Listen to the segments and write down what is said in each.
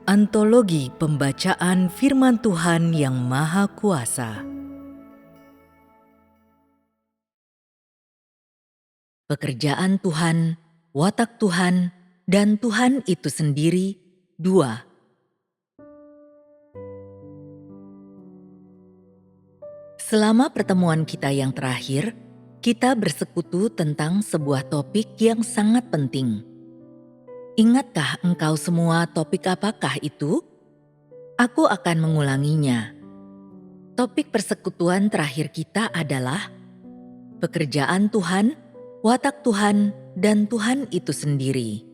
Antologi Pembacaan Firman Tuhan yang Maha Kuasa. Pekerjaan Tuhan, watak Tuhan, dan Tuhan itu sendiri, 2. Selama pertemuan kita yang terakhir, kita bersekutu tentang sebuah topik yang sangat penting. Ingatkah engkau semua topik apakah itu? Aku akan mengulanginya. Topik persekutuan terakhir kita adalah pekerjaan Tuhan, watak Tuhan, dan Tuhan itu sendiri.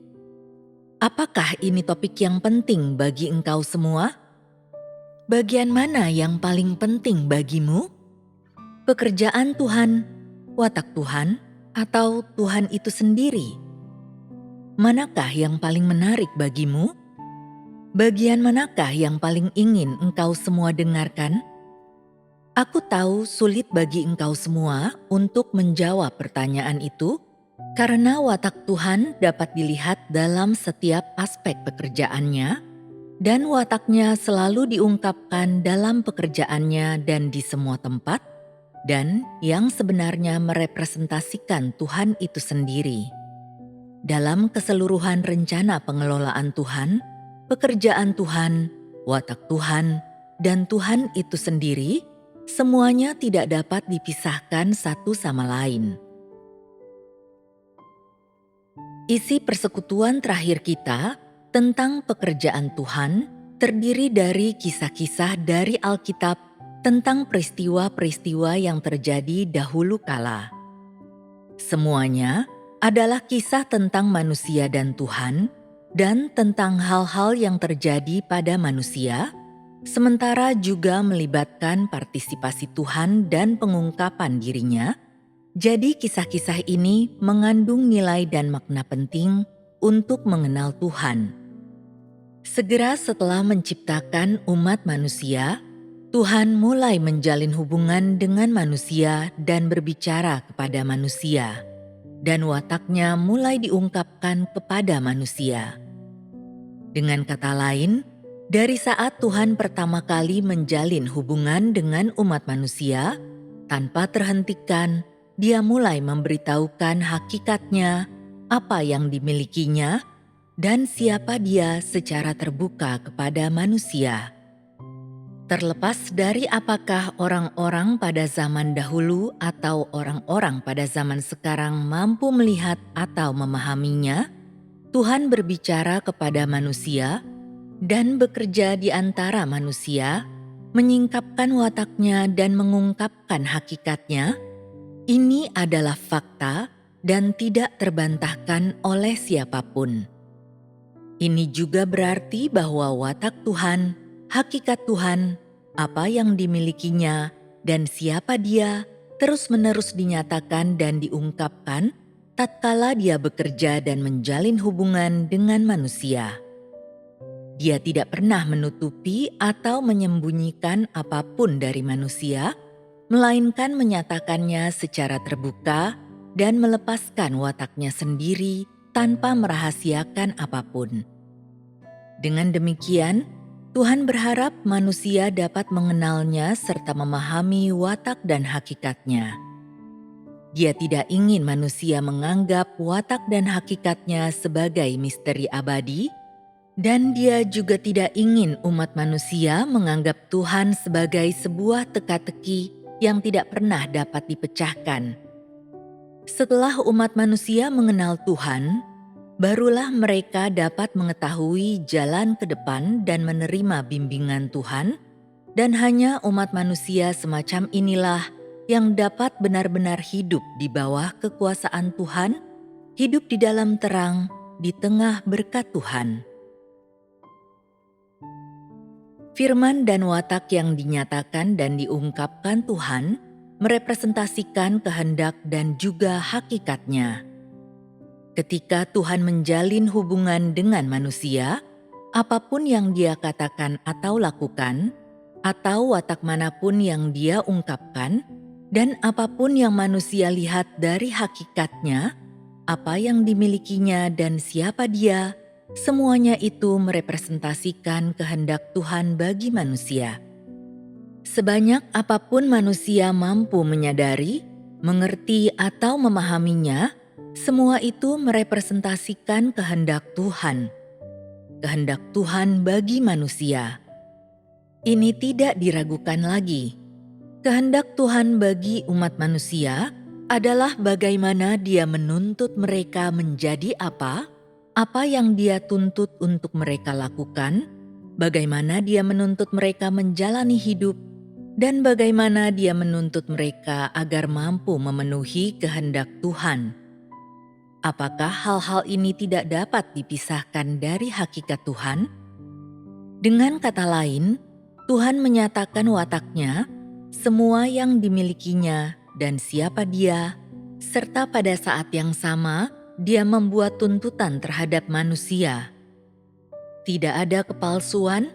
Apakah ini topik yang penting bagi engkau semua? Bagian mana yang paling penting bagimu? Pekerjaan Tuhan, watak Tuhan, atau Tuhan itu sendiri? Manakah yang paling menarik bagimu? Bagian manakah yang paling ingin engkau semua dengarkan? Aku tahu sulit bagi engkau semua untuk menjawab pertanyaan itu, karena watak Tuhan dapat dilihat dalam setiap aspek pekerjaannya, dan wataknya selalu diungkapkan dalam pekerjaannya dan di semua tempat, dan yang sebenarnya merepresentasikan Tuhan itu sendiri. Dalam keseluruhan rencana pengelolaan Tuhan, pekerjaan Tuhan, watak Tuhan, dan Tuhan itu sendiri, semuanya tidak dapat dipisahkan satu sama lain. Isi persekutuan terakhir kita tentang pekerjaan Tuhan terdiri dari kisah-kisah dari Alkitab tentang peristiwa-peristiwa yang terjadi dahulu kala. Semuanya adalah kisah tentang manusia dan Tuhan, dan tentang hal-hal yang terjadi pada manusia, sementara juga melibatkan partisipasi Tuhan dan pengungkapan dirinya. Jadi kisah-kisah ini mengandung nilai dan makna penting untuk mengenal Tuhan. Segera setelah menciptakan umat manusia, Tuhan mulai menjalin hubungan dengan manusia dan berbicara kepada manusia, dan wataknya mulai diungkapkan kepada manusia. Dengan kata lain, dari saat Tuhan pertama kali menjalin hubungan dengan umat manusia, tanpa terhentikan, Dia mulai memberitahukan hakikatnya, apa yang dimilikinya, dan siapa Dia secara terbuka kepada manusia. Terlepas dari apakah orang-orang pada zaman dahulu atau orang-orang pada zaman sekarang mampu melihat atau memahaminya, Tuhan berbicara kepada manusia dan bekerja di antara manusia, menyingkapkan wataknya dan mengungkapkan hakikatnya. Ini adalah fakta dan tidak terbantahkan oleh siapapun. Ini juga berarti bahwa watak Tuhan, hakikat Tuhan, apa yang dimilikinya, dan siapa Dia terus-menerus dinyatakan dan diungkapkan tatkala Dia bekerja dan menjalin hubungan dengan manusia. Dia tidak pernah menutupi atau menyembunyikan apapun dari manusia, melainkan menyatakannya secara terbuka dan melepaskan wataknya sendiri tanpa merahasiakan apapun. Dengan demikian, Tuhan berharap manusia dapat mengenalnya serta memahami watak dan hakikatnya. Dia tidak ingin manusia menganggap watak dan hakikatnya sebagai misteri abadi, dan Dia juga tidak ingin umat manusia menganggap Tuhan sebagai sebuah teka-teki yang tidak pernah dapat dipecahkan. Setelah umat manusia mengenal Tuhan, barulah mereka dapat mengetahui jalan ke depan dan menerima bimbingan Tuhan, dan hanya umat manusia semacam inilah yang dapat benar-benar hidup di bawah kekuasaan Tuhan, hidup di dalam terang, di tengah berkat Tuhan. Firman dan watak yang dinyatakan dan diungkapkan Tuhan merepresentasikan kehendak dan juga hakikatnya. Ketika Tuhan menjalin hubungan dengan manusia, apapun yang Dia katakan atau lakukan, atau watak manapun yang Dia ungkapkan, dan apapun yang manusia lihat dari hakikatnya, apa yang dimilikinya dan siapa Dia, semuanya itu merepresentasikan kehendak Tuhan bagi manusia. Sebanyak apapun manusia mampu menyadari, mengerti atau memahaminya, semua itu merepresentasikan kehendak Tuhan. Kehendak Tuhan bagi manusia. Ini tidak diragukan lagi. Kehendak Tuhan bagi umat manusia adalah bagaimana Dia menuntut mereka menjadi apa yang Dia tuntut untuk mereka lakukan, bagaimana Dia menuntut mereka menjalani hidup, dan bagaimana Dia menuntut mereka agar mampu memenuhi kehendak Tuhan. Apakah hal-hal ini tidak dapat dipisahkan dari hakikat Tuhan? Dengan kata lain, Tuhan menyatakan wataknya, semua yang dimilikinya, dan siapa Dia, serta pada saat yang sama Dia membuat tuntutan terhadap manusia. Tidak ada kepalsuan,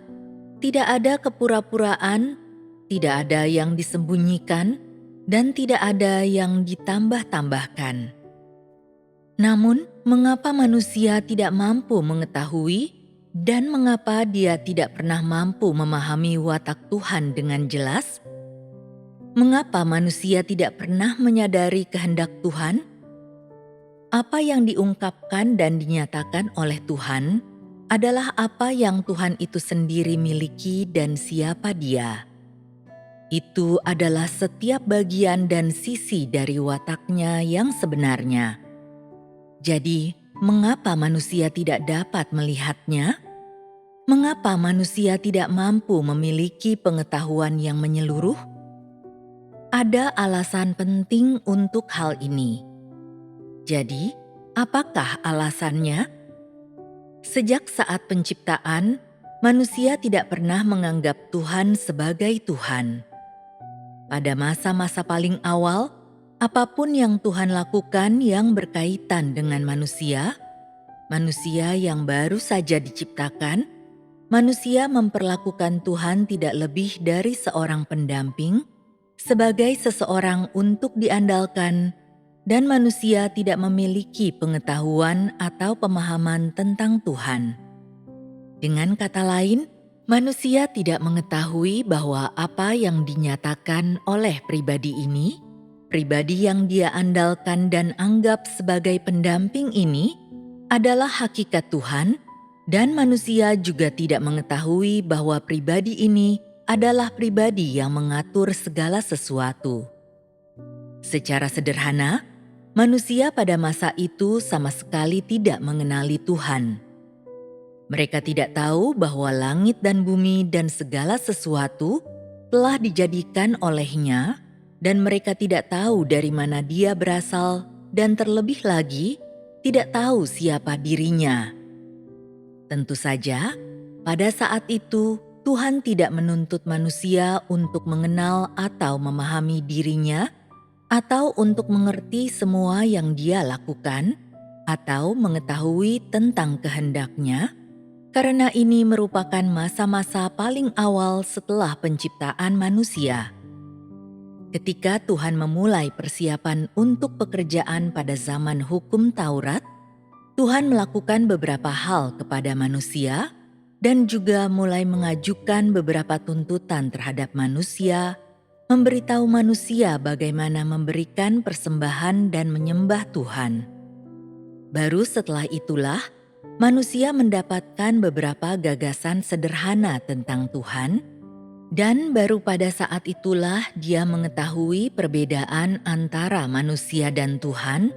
tidak ada kepura-puraan, tidak ada yang disembunyikan, dan tidak ada yang ditambah-tambahkan. Namun, mengapa manusia tidak mampu mengetahui dan mengapa dia tidak pernah mampu memahami watak Tuhan dengan jelas? Mengapa manusia tidak pernah menyadari kehendak Tuhan? Apa yang diungkapkan dan dinyatakan oleh Tuhan adalah apa yang Tuhan itu sendiri miliki dan siapa Dia. Itu adalah setiap bagian dan sisi dari wataknya yang sebenarnya. Jadi, mengapa manusia tidak dapat melihatnya? Mengapa manusia tidak mampu memiliki pengetahuan yang menyeluruh? Ada alasan penting untuk hal ini. Jadi, apakah alasannya? Sejak saat penciptaan, manusia tidak pernah menganggap Tuhan sebagai Tuhan. Pada masa-masa paling awal, apapun yang Tuhan lakukan yang berkaitan dengan manusia yang baru saja diciptakan, manusia memperlakukan Tuhan tidak lebih dari seorang pendamping, sebagai seseorang untuk diandalkan, dan manusia tidak memiliki pengetahuan atau pemahaman tentang Tuhan. Dengan kata lain, manusia tidak mengetahui bahwa apa yang dinyatakan oleh pribadi ini, pribadi yang dia andalkan dan anggap sebagai pendamping ini, adalah hakikat Tuhan, dan manusia juga tidak mengetahui bahwa pribadi ini adalah pribadi yang mengatur segala sesuatu. Secara sederhana, manusia pada masa itu sama sekali tidak mengenali Tuhan. Mereka tidak tahu bahwa langit dan bumi dan segala sesuatu telah dijadikan oleh-Nya, dan mereka tidak tahu dari mana Dia berasal, dan terlebih lagi tidak tahu siapa dirinya. Tentu saja, pada saat itu Tuhan tidak menuntut manusia untuk mengenal atau memahami dirinya, atau untuk mengerti semua yang Dia lakukan, atau mengetahui tentang kehendak-Nya, karena ini merupakan masa-masa paling awal setelah penciptaan manusia. Ketika Tuhan memulai persiapan untuk pekerjaan pada zaman hukum Taurat, Tuhan melakukan beberapa hal kepada manusia dan juga mulai mengajukan beberapa tuntutan terhadap manusia, memberitahu manusia bagaimana memberikan persembahan dan menyembah Tuhan. Baru setelah itulah, manusia mendapatkan beberapa gagasan sederhana tentang Tuhan, dan baru pada saat itulah dia mengetahui perbedaan antara manusia dan Tuhan,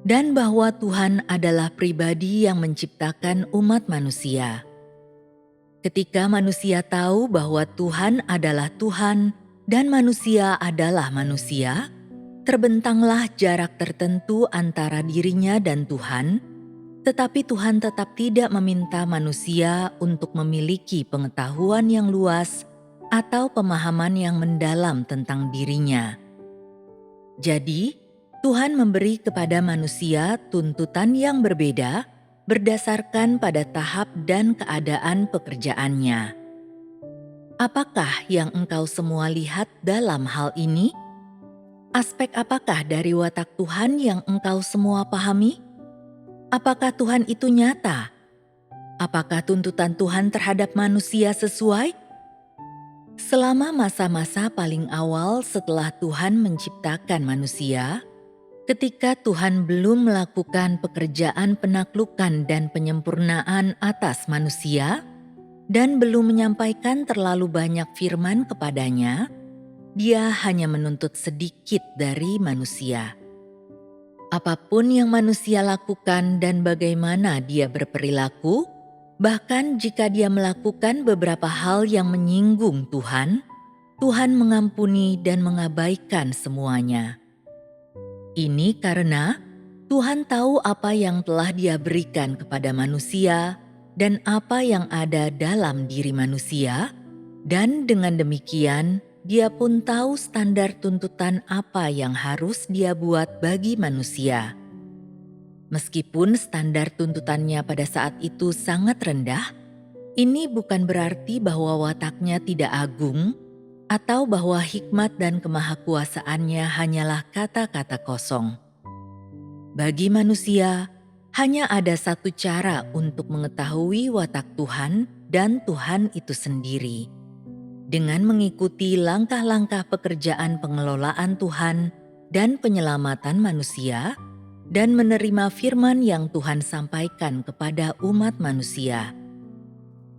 dan bahwa Tuhan adalah pribadi yang menciptakan umat manusia. Ketika manusia tahu bahwa Tuhan adalah Tuhan dan manusia adalah manusia, terbentanglah jarak tertentu antara dirinya dan Tuhan. Tetapi Tuhan tetap tidak meminta manusia untuk memiliki pengetahuan yang luas atau pemahaman yang mendalam tentang dirinya. Jadi, Tuhan memberi kepada manusia tuntutan yang berbeda berdasarkan pada tahap dan keadaan pekerjaannya. Apakah yang engkau semua lihat dalam hal ini? Aspek apakah dari watak Tuhan yang engkau semua pahami? Apakah Tuhan itu nyata? Apakah tuntutan Tuhan terhadap manusia sesuai? Selama masa-masa paling awal setelah Tuhan menciptakan manusia, ketika Tuhan belum melakukan pekerjaan penaklukan dan penyempurnaan atas manusia, dan belum menyampaikan terlalu banyak firman kepadanya, Dia hanya menuntut sedikit dari manusia. Apapun yang manusia lakukan dan bagaimana dia berperilaku, bahkan jika dia melakukan beberapa hal yang menyinggung Tuhan, Tuhan mengampuni dan mengabaikan semuanya. Ini karena Tuhan tahu apa yang telah Dia berikan kepada manusia dan apa yang ada dalam diri manusia, dan dengan demikian Dia pun tahu standar tuntutan apa yang harus Dia buat bagi manusia. Meskipun standar tuntutannya pada saat itu sangat rendah, ini bukan berarti bahwa wataknya tidak agung atau bahwa hikmat dan kemahakuasaannya hanyalah kata-kata kosong. Bagi manusia, hanya ada satu cara untuk mengetahui watak Tuhan dan Tuhan itu sendiri, dengan mengikuti langkah-langkah pekerjaan pengelolaan Tuhan dan penyelamatan manusia, dan menerima firman yang Tuhan sampaikan kepada umat manusia.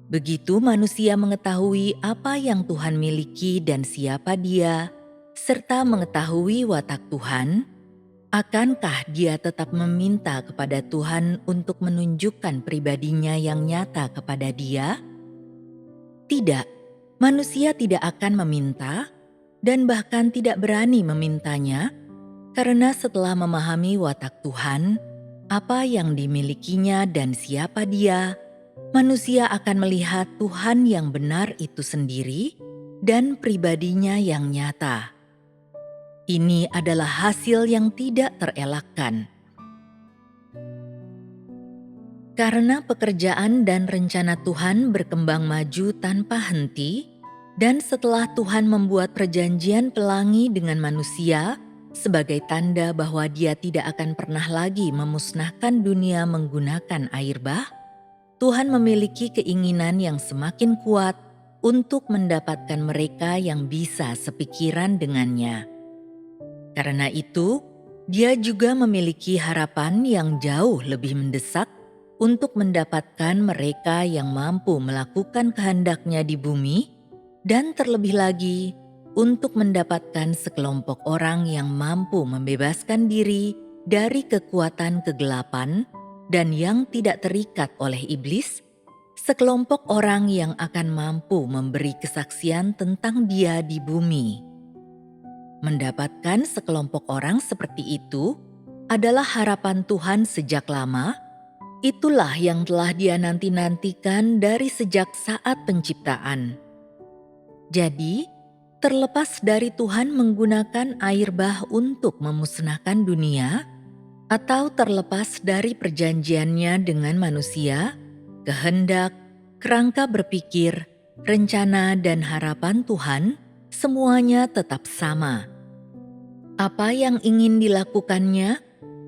Begitu manusia mengetahui apa yang Tuhan miliki dan siapa Dia, serta mengetahui watak Tuhan, akankah dia tetap meminta kepada Tuhan untuk menunjukkan pribadinya yang nyata kepada dia? Tidak, manusia tidak akan meminta dan bahkan tidak berani memintanya, karena setelah memahami watak Tuhan, apa yang dimilikinya dan siapa Dia, manusia akan melihat Tuhan yang benar itu sendiri dan pribadinya yang nyata. Ini adalah hasil yang tidak terelakkan. Karena pekerjaan dan rencana Tuhan berkembang maju tanpa henti, dan setelah Tuhan membuat perjanjian pelangi dengan manusia sebagai tanda bahwa Dia tidak akan pernah lagi memusnahkan dunia menggunakan air bah, Tuhan memiliki keinginan yang semakin kuat untuk mendapatkan mereka yang bisa sepikiran dengannya. Karena itu, Dia juga memiliki harapan yang jauh lebih mendesak untuk mendapatkan mereka yang mampu melakukan kehendak-Nya di bumi, dan terlebih lagi untuk mendapatkan sekelompok orang yang mampu membebaskan diri dari kekuatan kegelapan dan yang tidak terikat oleh iblis, sekelompok orang yang akan mampu memberi kesaksian tentang Dia di bumi. Mendapatkan sekelompok orang seperti itu adalah harapan Tuhan sejak lama. Itulah yang telah Dia nanti-nantikan dari sejak saat penciptaan. Jadi, terlepas dari Tuhan menggunakan air bah untuk memusnahkan dunia, atau terlepas dari perjanjiannya dengan manusia, kehendak, kerangka berpikir, rencana dan harapan Tuhan, semuanya tetap sama. Apa yang ingin dilakukannya,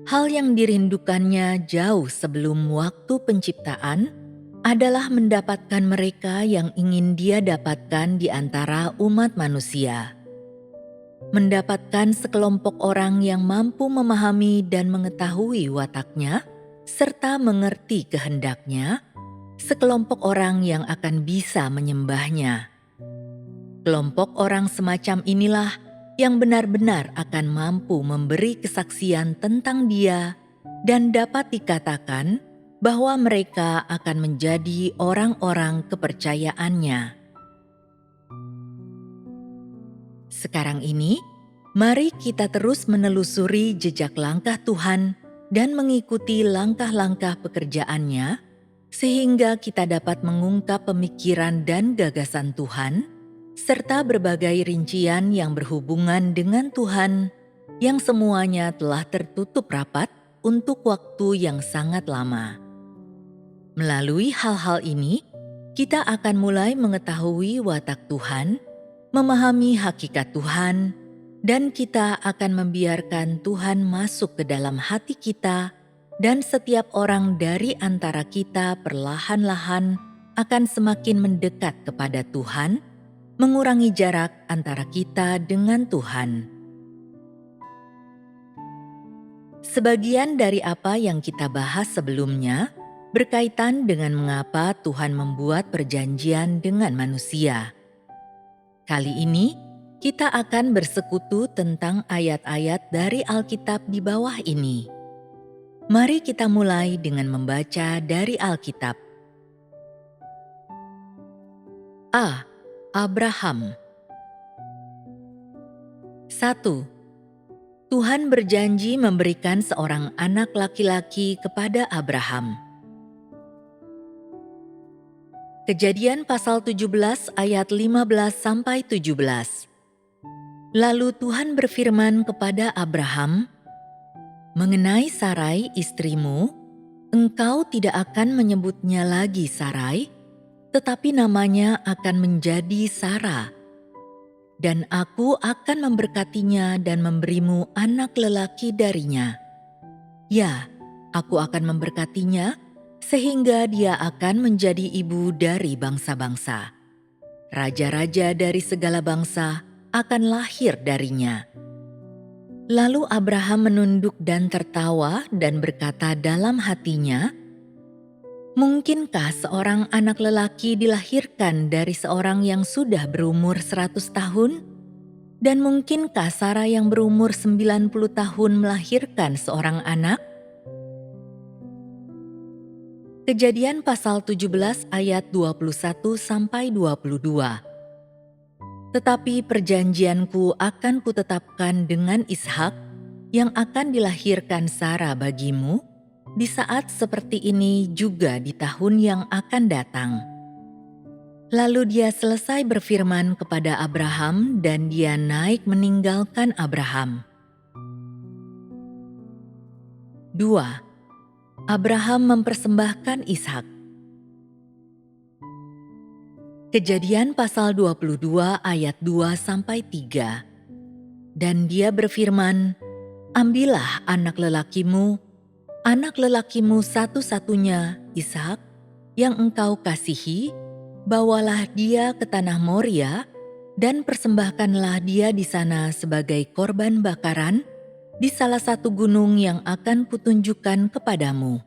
hal yang dirindukannya jauh sebelum waktu penciptaan, adalah mendapatkan mereka yang ingin Dia dapatkan di antara umat manusia. Mendapatkan sekelompok orang yang mampu memahami dan mengetahui watak-Nya, serta mengerti kehendak-Nya, sekelompok orang yang akan bisa menyembah-Nya. Kelompok orang semacam inilah yang benar-benar akan mampu memberi kesaksian tentang Dia dan dapat dikatakan bahwa mereka akan menjadi orang-orang kepercayaannya. Sekarang ini, mari kita terus menelusuri jejak langkah Tuhan dan mengikuti langkah-langkah pekerjaannya, sehingga kita dapat mengungkap pemikiran dan gagasan Tuhan, serta berbagai rincian yang berhubungan dengan Tuhan, yang semuanya telah tertutup rapat untuk waktu yang sangat lama. Melalui hal-hal ini, kita akan mulai mengetahui watak Tuhan, memahami hakikat Tuhan, dan kita akan membiarkan Tuhan masuk ke dalam hati kita dan setiap orang dari antara kita perlahan-lahan akan semakin mendekat kepada Tuhan, mengurangi jarak antara kita dengan Tuhan. Sebagian dari apa yang kita bahas sebelumnya berkaitan dengan mengapa Tuhan membuat perjanjian dengan manusia. Kali ini, kita akan bersekutu tentang ayat-ayat dari Alkitab di bawah ini. Mari kita mulai dengan membaca dari Alkitab. A. Abraham. 1. Tuhan berjanji memberikan seorang anak laki-laki kepada Abraham. Kejadian pasal 17 ayat 15-17. Lalu Tuhan berfirman kepada Abraham, "Mengenai Sarai istrimu, engkau tidak akan menyebutnya lagi Sarai, tetapi namanya akan menjadi Sara. Dan aku akan memberkatinya dan memberimu anak lelaki darinya. Ya, aku akan memberkatinya sehingga dia akan menjadi ibu dari bangsa-bangsa. Raja-raja dari segala bangsa akan lahir darinya." Lalu Abraham menunduk dan tertawa dan berkata dalam hatinya, "Mungkinkah seorang anak lelaki dilahirkan dari seorang yang sudah berumur 100 tahun? Dan mungkinkah Sara yang berumur 90 tahun melahirkan seorang anak?" Kejadian pasal 17 ayat 21-22. Tetapi perjanjianku akan kutetapkan dengan Ishak yang akan dilahirkan Sara bagimu di saat seperti ini juga di tahun yang akan datang. Lalu dia selesai berfirman kepada Abraham dan dia naik meninggalkan Abraham. 2. Abraham mempersembahkan Ishak. Kejadian pasal 22 ayat 2-3. Dan dia berfirman, "Ambillah anak lelakimu satu-satunya, Ishak, yang engkau kasihi, bawalah dia ke tanah Moria, dan persembahkanlah dia di sana sebagai korban bakaran di salah satu gunung yang akan kutunjukkan kepadamu."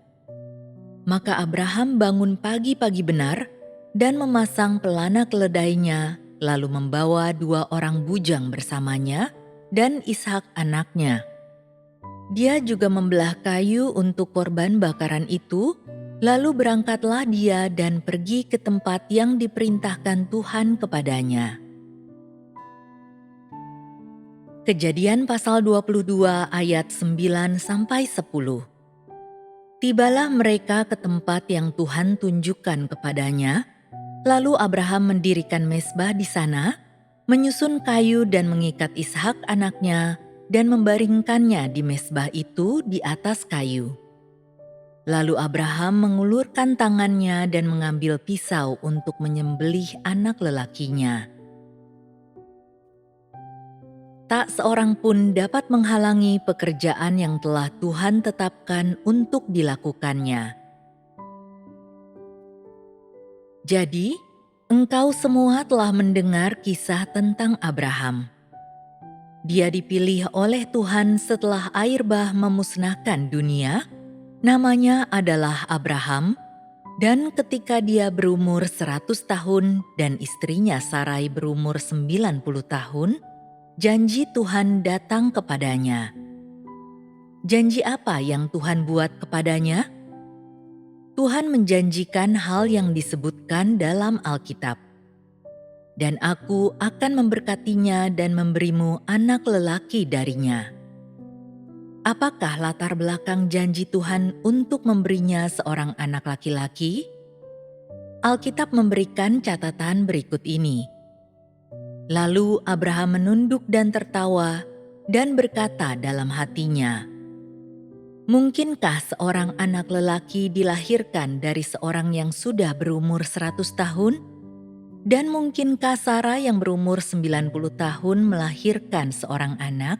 Maka Abraham bangun pagi-pagi benar dan memasang pelana keledainya, lalu membawa 2 orang bujang bersamanya dan Ishak anaknya. Dia juga membelah kayu untuk korban bakaran itu, lalu berangkatlah dia dan pergi ke tempat yang diperintahkan Tuhan kepadanya. Kejadian pasal 22 ayat 9-10. Tibalah mereka ke tempat yang Tuhan tunjukkan kepadanya. Lalu Abraham mendirikan mezbah di sana, menyusun kayu dan mengikat Ishak anaknya dan membaringkannya di mezbah itu di atas kayu. Lalu Abraham mengulurkan tangannya dan mengambil pisau untuk menyembelih anak lelakinya. Tak seorang pun dapat menghalangi pekerjaan yang telah Tuhan tetapkan untuk dilakukannya. Jadi, engkau semua telah mendengar kisah tentang Abraham. Dia dipilih oleh Tuhan setelah air bah memusnahkan dunia, namanya adalah Abraham, dan ketika dia berumur 100 tahun dan istrinya Sarai berumur 90 tahun, janji Tuhan datang kepadanya. Janji apa yang Tuhan buat kepadanya? Tuhan menjanjikan hal yang disebutkan dalam Alkitab. "Dan aku akan memberkatinya dan memberimu anak lelaki darinya." Apakah latar belakang janji Tuhan untuk memberinya seorang anak laki-laki? Alkitab memberikan catatan berikut ini. Lalu Abraham menunduk dan tertawa dan berkata dalam hatinya, "Mungkinkah seorang anak lelaki dilahirkan dari seorang yang sudah berumur 100 tahun? Dan mungkinkah Sara yang berumur 90 tahun melahirkan seorang anak?"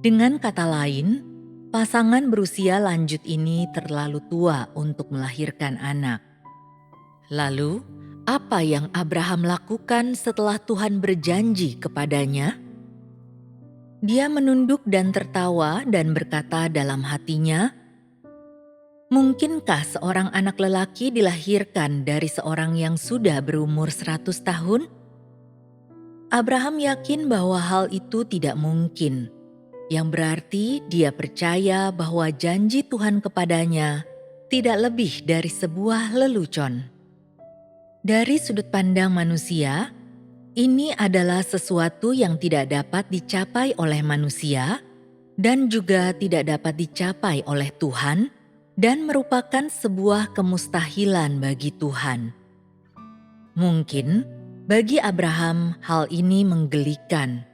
Dengan kata lain, Pasangan berusia lanjut ini terlalu tua untuk melahirkan anak. Lalu, apa yang Abraham lakukan setelah Tuhan berjanji kepadanya? Dia menunduk dan tertawa dan berkata dalam hatinya, "Mungkinkah seorang anak lelaki dilahirkan dari seorang yang sudah berumur 100 tahun?" Abraham yakin bahwa hal itu tidak mungkin, yang berarti dia percaya bahwa janji Tuhan kepadanya tidak lebih dari sebuah lelucon. Dari sudut pandang manusia, ini adalah sesuatu yang tidak dapat dicapai oleh manusia dan juga tidak dapat dicapai oleh Tuhan dan merupakan sebuah kemustahilan bagi Tuhan. Mungkin bagi Abraham hal ini menggelikan.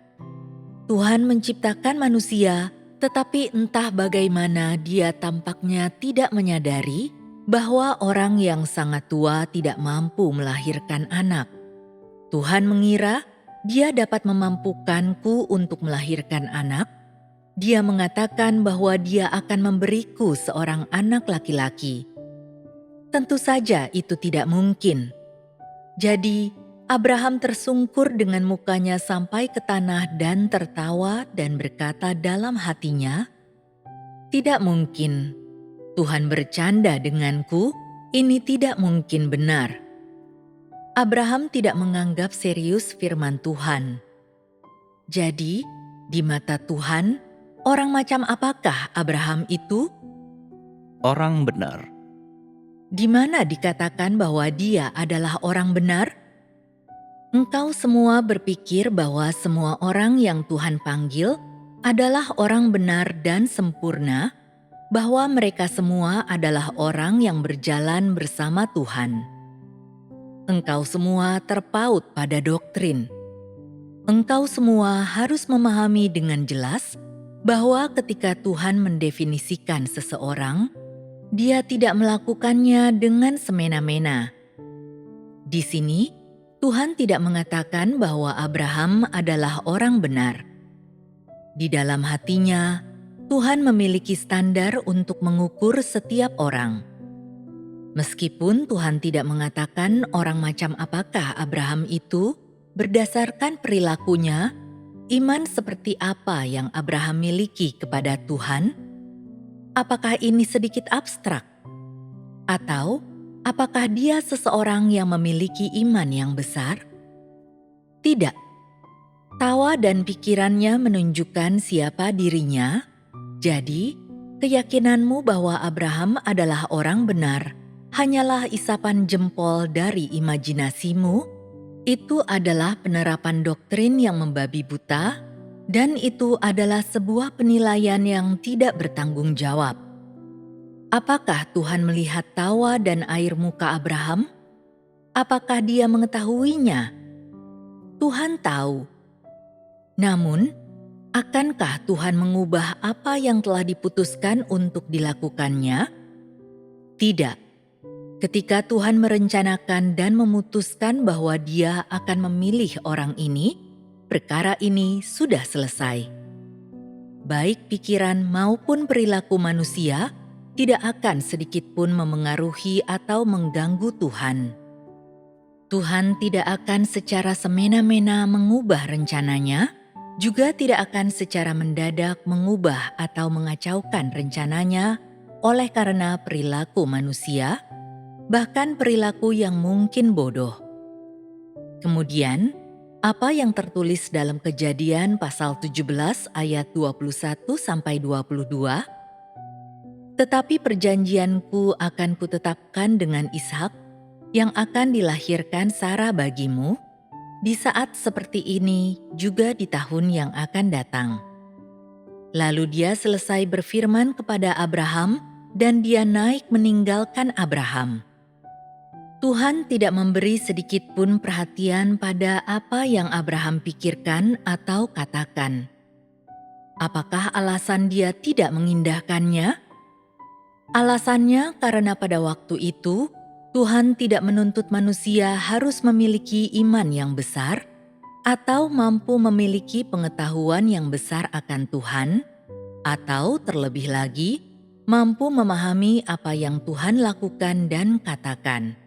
Tuhan menciptakan manusia, tetapi entah bagaimana dia tampaknya tidak menyadari bahwa orang yang sangat tua tidak mampu melahirkan anak. Tuhan mengira dia dapat memampukanku untuk melahirkan anak. Dia mengatakan bahwa dia akan memberiku seorang anak laki-laki. Tentu saja itu tidak mungkin. Jadi, Abraham tersungkur dengan mukanya sampai ke tanah dan tertawa dan berkata dalam hatinya, "Tidak mungkin, Tuhan bercanda denganku, ini tidak mungkin benar." Abraham tidak menganggap serius firman Tuhan. Jadi, di mata Tuhan, orang macam apakah Abraham itu? Orang benar. Di mana dikatakan bahwa dia adalah orang benar? Engkau semua berpikir bahwa semua orang yang Tuhan panggil adalah orang benar dan sempurna, bahwa mereka semua adalah orang yang berjalan bersama Tuhan. Engkau semua terpaut pada doktrin. Engkau semua harus memahami dengan jelas bahwa ketika Tuhan mendefinisikan seseorang, Dia tidak melakukannya dengan semena-mena. Di sini, Tuhan tidak mengatakan bahwa Abraham adalah orang benar. Di dalam hatinya, Tuhan memiliki standar untuk mengukur setiap orang. Meskipun Tuhan tidak mengatakan orang macam apakah Abraham itu, berdasarkan perilakunya, iman seperti apa yang Abraham miliki kepada Tuhan? Apakah ini sedikit abstrak? Atau apakah dia seseorang yang memiliki iman yang besar? Tidak. Tawa dan pikirannya menunjukkan siapa dirinya. Jadi, keyakinanmu bahwa Abraham adalah orang benar hanyalah isapan jempol dari imajinasimu. Itu adalah penerapan doktrin yang membabi buta, dan itu adalah sebuah penilaian yang tidak bertanggung jawab. Apakah Tuhan melihat tawa dan air muka Abraham? Apakah Dia mengetahuinya? Tuhan tahu. Namun, akankah Tuhan mengubah apa yang telah diputuskan untuk dilakukannya? Tidak. Ketika Tuhan merencanakan dan memutuskan bahwa Dia akan memilih orang ini, perkara ini sudah selesai. Baik pikiran maupun perilaku manusia tidak akan sedikit pun memengaruhi atau mengganggu Tuhan. Tuhan tidak akan secara semena-mena mengubah rencananya, juga tidak akan secara mendadak mengubah atau mengacaukan rencananya oleh karena perilaku manusia, bahkan perilaku yang mungkin bodoh. Kemudian, apa yang tertulis dalam Kejadian pasal 17 ayat 21-22? Tetapi perjanjianku akan kutetapkan dengan Ishak yang akan dilahirkan Sarah bagimu di saat seperti ini juga di tahun yang akan datang. Lalu dia selesai berfirman kepada Abraham dan dia naik meninggalkan Abraham. Tuhan tidak memberi sedikit pun perhatian pada apa yang Abraham pikirkan atau katakan. Apakah alasan dia tidak mengindahkannya? Alasannya karena pada waktu itu, Tuhan tidak menuntut manusia harus memiliki iman yang besar atau mampu memiliki pengetahuan yang besar akan Tuhan, atau terlebih lagi mampu memahami apa yang Tuhan lakukan dan katakan.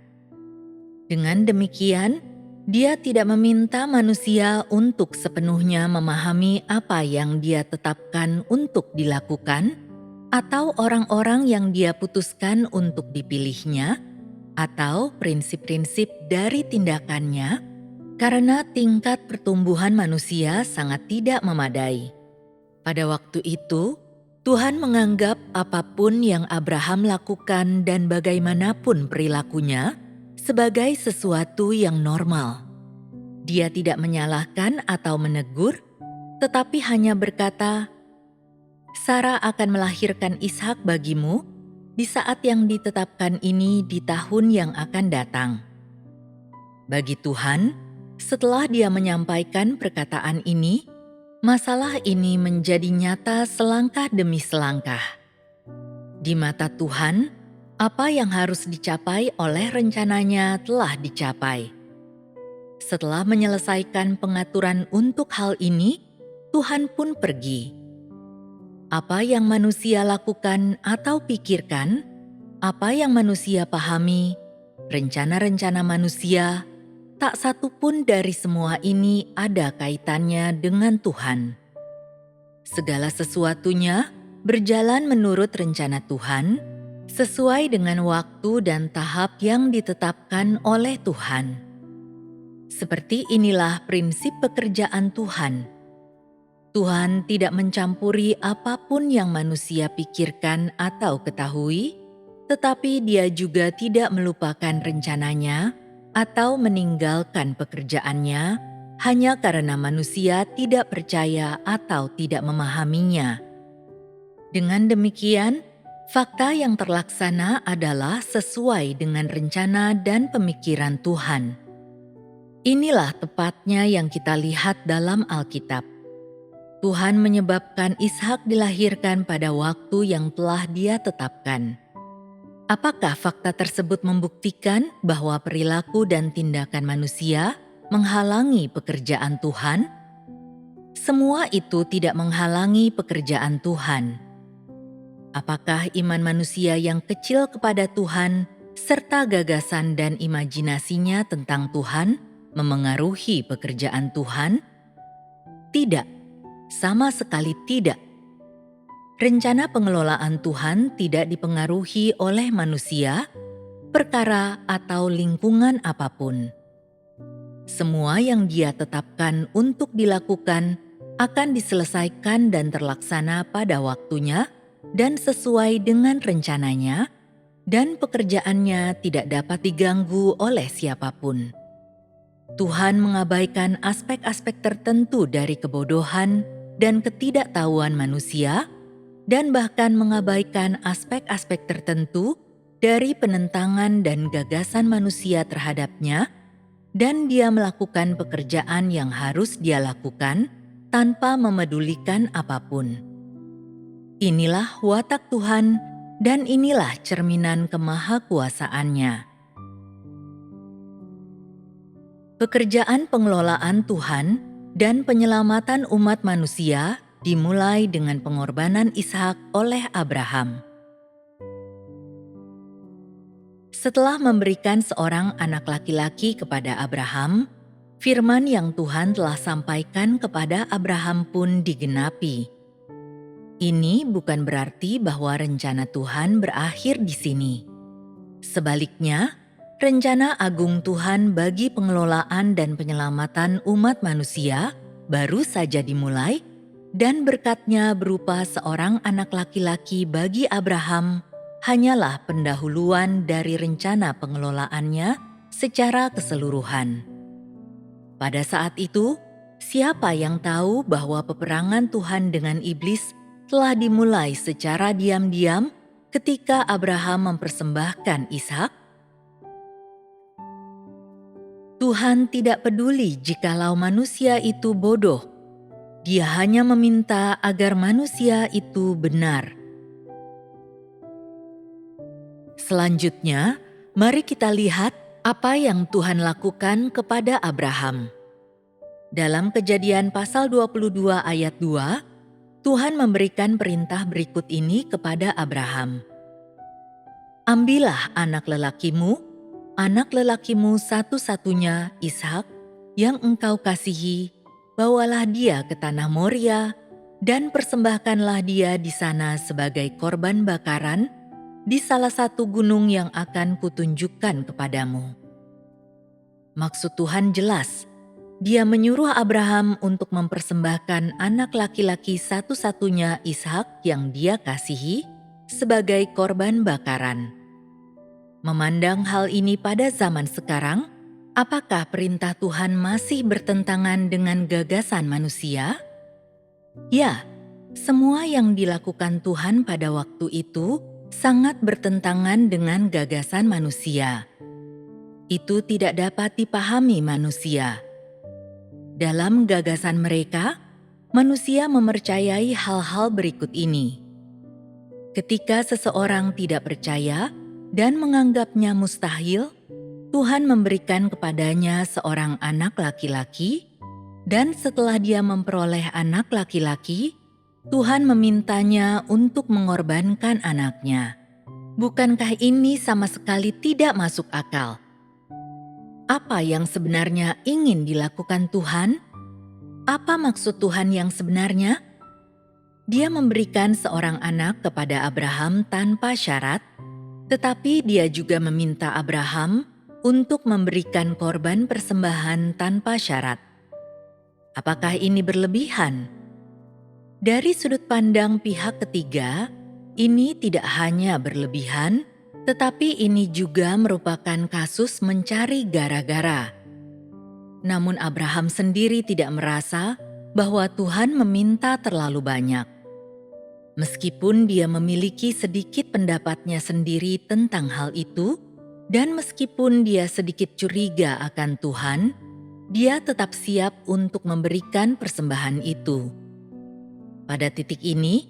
Dengan demikian, Dia tidak meminta manusia untuk sepenuhnya memahami apa yang Dia tetapkan untuk dilakukan, atau orang-orang yang Dia putuskan untuk dipilihnya, atau prinsip-prinsip dari tindakannya, karena tingkat pertumbuhan manusia sangat tidak memadai. Pada waktu itu, Tuhan menganggap apapun yang Abraham lakukan dan bagaimanapun perilakunya sebagai sesuatu yang normal. Dia tidak menyalahkan atau menegur, tetapi hanya berkata, "Sarah akan melahirkan Ishak bagimu di saat yang ditetapkan ini di tahun yang akan datang." Bagi Tuhan, setelah Dia menyampaikan perkataan ini, masalah ini menjadi nyata selangkah demi selangkah. Di mata Tuhan, apa yang harus dicapai oleh rencananya telah dicapai. Setelah menyelesaikan pengaturan untuk hal ini, Tuhan pun pergi. Apa yang manusia lakukan atau pikirkan, apa yang manusia pahami, rencana-rencana manusia, tak satu pun dari semua ini ada kaitannya dengan Tuhan. Segala sesuatunya berjalan menurut rencana Tuhan, sesuai dengan waktu dan tahap yang ditetapkan oleh Tuhan. Seperti inilah prinsip pekerjaan Tuhan. Tuhan tidak mencampuri apapun yang manusia pikirkan atau ketahui, tetapi Dia juga tidak melupakan rencananya atau meninggalkan pekerjaannya hanya karena manusia tidak percaya atau tidak memahaminya. Dengan demikian, fakta yang terlaksana adalah sesuai dengan rencana dan pemikiran Tuhan. Inilah tepatnya yang kita lihat dalam Alkitab. Tuhan menyebabkan Ishak dilahirkan pada waktu yang telah Dia tetapkan. Apakah fakta tersebut membuktikan bahwa perilaku dan tindakan manusia menghalangi pekerjaan Tuhan? Semua itu tidak menghalangi pekerjaan Tuhan. Apakah iman manusia yang kecil kepada Tuhan serta gagasan dan imajinasinya tentang Tuhan memengaruhi pekerjaan Tuhan? Tidak, sama sekali tidak. Rencana pengelolaan Tuhan tidak dipengaruhi oleh manusia, perkara atau lingkungan apapun. Semua yang Dia tetapkan untuk dilakukan akan diselesaikan dan terlaksana pada waktunya dan sesuai dengan rencananya, dan pekerjaannya tidak dapat diganggu oleh siapapun. Tuhan mengabaikan aspek-aspek tertentu dari kebodohan dan ketidaktahuan manusia, dan bahkan mengabaikan aspek-aspek tertentu dari penentangan dan gagasan manusia terhadapnya, dan Dia melakukan pekerjaan yang harus Dia lakukan tanpa memedulikan apapun. Inilah watak Tuhan, dan inilah cerminan kemahakuasaannya. Pekerjaan pengelolaan Tuhan dan penyelamatan umat manusia dimulai dengan pengorbanan Ishak oleh Abraham. Setelah memberikan seorang anak laki-laki kepada Abraham, firman yang Tuhan telah sampaikan kepada Abraham pun digenapi. Ini bukan berarti bahwa rencana Tuhan berakhir di sini. Sebaliknya, rencana agung Tuhan bagi pengelolaan dan penyelamatan umat manusia baru saja dimulai, dan berkat-Nya berupa seorang anak laki-laki bagi Abraham hanyalah pendahuluan dari rencana pengelolaannya secara keseluruhan. Pada saat itu, siapa yang tahu bahwa peperangan Tuhan dengan iblis telah dimulai secara diam-diam ketika Abraham mempersembahkan Ishak? Tuhan tidak peduli jikalau manusia itu bodoh. Dia hanya meminta agar manusia itu benar. Selanjutnya, mari kita lihat apa yang Tuhan lakukan kepada Abraham. Dalam Kejadian pasal 22 ayat 2, Tuhan memberikan perintah berikut ini kepada Abraham. Ambillah anak lelakimu satu-satunya, Ishak, yang engkau kasihi, bawalah dia ke tanah Moria, dan persembahkanlah dia di sana sebagai korban bakaran di salah satu gunung yang akan kutunjukkan kepadamu. Maksud Tuhan jelas. Dia menyuruh Abraham untuk mempersembahkan anak laki-laki satu-satunya, Ishak, yang dia kasihi sebagai korban bakaran. Memandang hal ini pada zaman sekarang, apakah perintah Tuhan masih bertentangan dengan gagasan manusia? Ya, semua yang dilakukan Tuhan pada waktu itu sangat bertentangan dengan gagasan manusia. Itu tidak dapat dipahami manusia. Dalam gagasan mereka, manusia mempercayai hal-hal berikut ini. Ketika seseorang tidak percaya dan menganggapnya mustahil, Tuhan memberikan kepadanya seorang anak laki-laki, dan setelah dia memperoleh anak laki-laki, Tuhan memintanya untuk mengorbankan anaknya. Bukankah ini sama sekali tidak masuk akal? Apa yang sebenarnya ingin dilakukan Tuhan? Apa maksud Tuhan yang sebenarnya? Dia memberikan seorang anak kepada Abraham tanpa syarat, tetapi dia juga meminta Abraham untuk memberikan korban persembahan tanpa syarat. Apakah ini berlebihan? Dari sudut pandang pihak ketiga, ini tidak hanya berlebihan, tetapi ini juga merupakan kasus mencari gara-gara. Namun Abraham sendiri tidak merasa bahwa Tuhan meminta terlalu banyak. Meskipun dia memiliki sedikit pendapatnya sendiri tentang hal itu, dan meskipun dia sedikit curiga akan Tuhan, dia tetap siap untuk memberikan persembahan itu. Pada titik ini,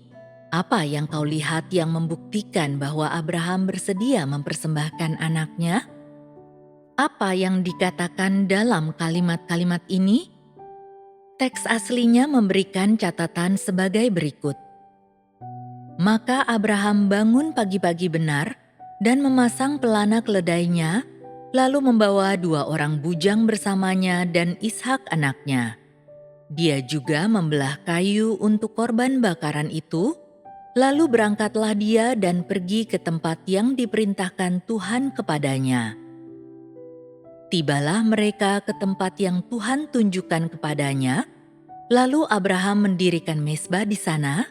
apa yang kau lihat yang membuktikan bahwa Abraham bersedia mempersembahkan anaknya? Apa yang dikatakan dalam kalimat-kalimat ini? Teks aslinya memberikan catatan sebagai berikut. Maka Abraham bangun pagi-pagi benar dan memasang pelana keledainya, lalu membawa 2 orang bujang bersamanya dan Ishak anaknya. Dia juga membelah kayu untuk korban bakaran itu. Lalu berangkatlah dia dan pergi ke tempat yang diperintahkan Tuhan kepadanya. Tibalah mereka ke tempat yang Tuhan tunjukkan kepadanya, lalu Abraham mendirikan mezbah di sana,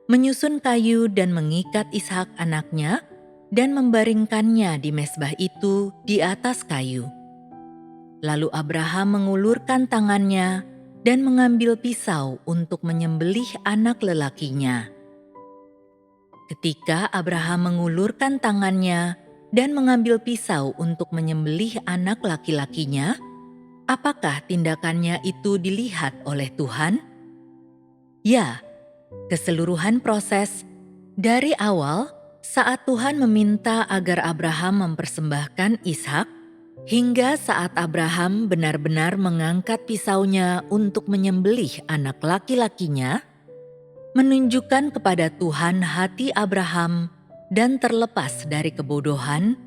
menyusun kayu dan mengikat Ishak anaknya, dan membaringkannya di mezbah itu di atas kayu. Lalu Abraham mengulurkan tangannya dan mengambil pisau untuk menyembelih anak lelakinya. Ketika Abraham mengulurkan tangannya dan mengambil pisau untuk menyembelih anak laki-lakinya, apakah tindakannya itu dilihat oleh Tuhan? Ya, keseluruhan proses dari awal saat Tuhan meminta agar Abraham mempersembahkan Ishak, hingga saat Abraham benar-benar mengangkat pisaunya untuk menyembelih anak laki-lakinya, menunjukkan kepada Tuhan hati Abraham dan terlepas dari kebodohan,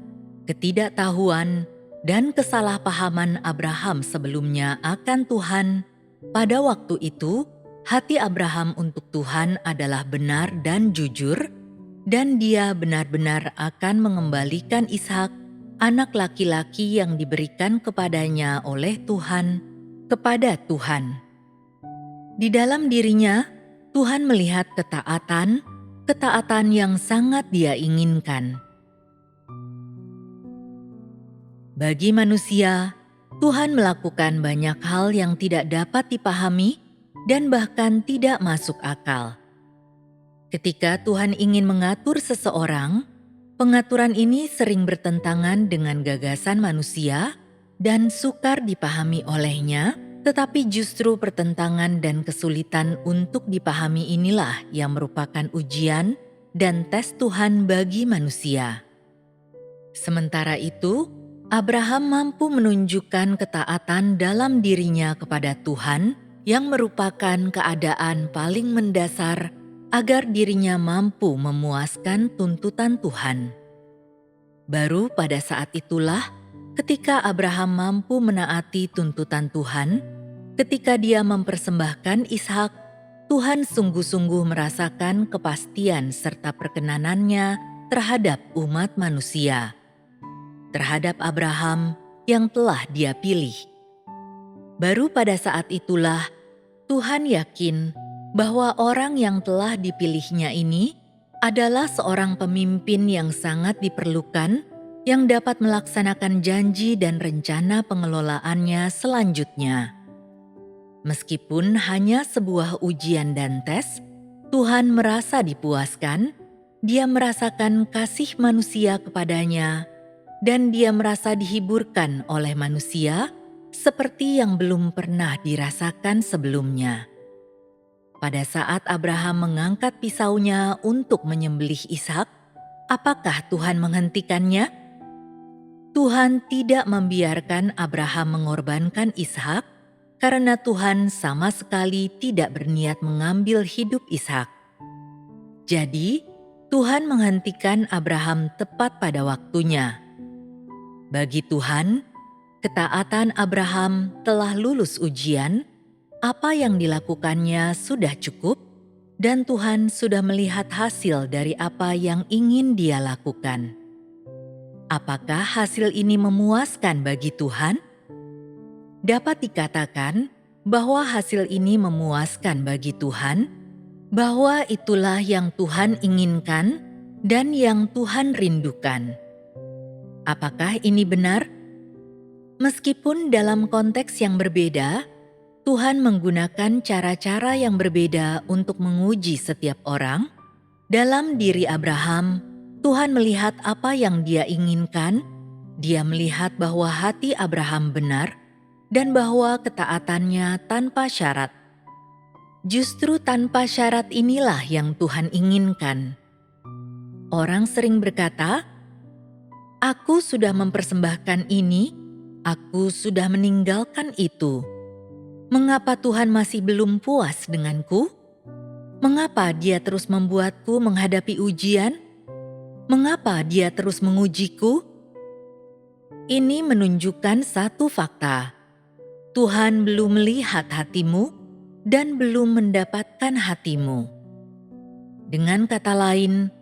ketidaktahuan, dan kesalahpahaman Abraham sebelumnya akan Tuhan. Pada waktu itu, hati Abraham untuk Tuhan adalah benar dan jujur, dan dia benar-benar akan mengembalikan Ishak, anak laki-laki yang diberikan kepadanya oleh Tuhan, kepada Tuhan. Di dalam dirinya, Tuhan melihat ketaatan yang sangat Dia inginkan. Bagi manusia, Tuhan melakukan banyak hal yang tidak dapat dipahami dan bahkan tidak masuk akal. Ketika Tuhan ingin mengatur seseorang, pengaturan ini sering bertentangan dengan gagasan manusia dan sukar dipahami olehnya. Tetapi justru pertentangan dan kesulitan untuk dipahami inilah yang merupakan ujian dan tes Tuhan bagi manusia. Sementara itu, Abraham mampu menunjukkan ketaatan dalam dirinya kepada Tuhan yang merupakan keadaan paling mendasar agar dirinya mampu memuaskan tuntutan Tuhan. Baru pada saat itulah, ketika Abraham mampu menaati tuntutan Tuhan, ketika dia mempersembahkan Ishak, Tuhan sungguh-sungguh merasakan kepastian serta perkenanannya terhadap umat manusia, terhadap Abraham yang telah dia pilih. Baru pada saat itulah Tuhan yakin bahwa orang yang telah dipilihnya ini adalah seorang pemimpin yang sangat diperlukan, yang dapat melaksanakan janji dan rencana pengelolaannya selanjutnya. Meskipun hanya sebuah ujian dan tes, Tuhan merasa dipuaskan, dia merasakan kasih manusia kepadanya, dan dia merasa dihiburkan oleh manusia seperti yang belum pernah dirasakan sebelumnya. Pada saat Abraham mengangkat pisaunya untuk menyembelih Ishak, apakah Tuhan menghentikannya? Tuhan tidak membiarkan Abraham mengorbankan Ishak karena Tuhan sama sekali tidak berniat mengambil hidup Ishak. Jadi, Tuhan menghentikan Abraham tepat pada waktunya. Bagi Tuhan, ketaatan Abraham telah lulus ujian. Apa yang dilakukannya sudah cukup, dan Tuhan sudah melihat hasil dari apa yang ingin dia lakukan. Apakah hasil ini memuaskan bagi Tuhan? Dapat dikatakan bahwa hasil ini memuaskan bagi Tuhan, bahwa itulah yang Tuhan inginkan dan yang Tuhan rindukan. Apakah ini benar? Meskipun dalam konteks yang berbeda, Tuhan menggunakan cara-cara yang berbeda untuk menguji setiap orang. Dalam diri Abraham, Tuhan melihat apa yang dia inginkan. Dia melihat bahwa hati Abraham benar dan bahwa ketaatannya tanpa syarat. Justru tanpa syarat inilah yang Tuhan inginkan. Orang sering berkata, "Aku sudah mempersembahkan ini, aku sudah meninggalkan itu. Mengapa Tuhan masih belum puas denganku? Mengapa Dia terus membuatku menghadapi ujian? Mengapa Dia terus mengujiku?" Ini menunjukkan satu fakta. Tuhan belum melihat hatimu dan belum mendapatkan hatimu. Dengan kata lain,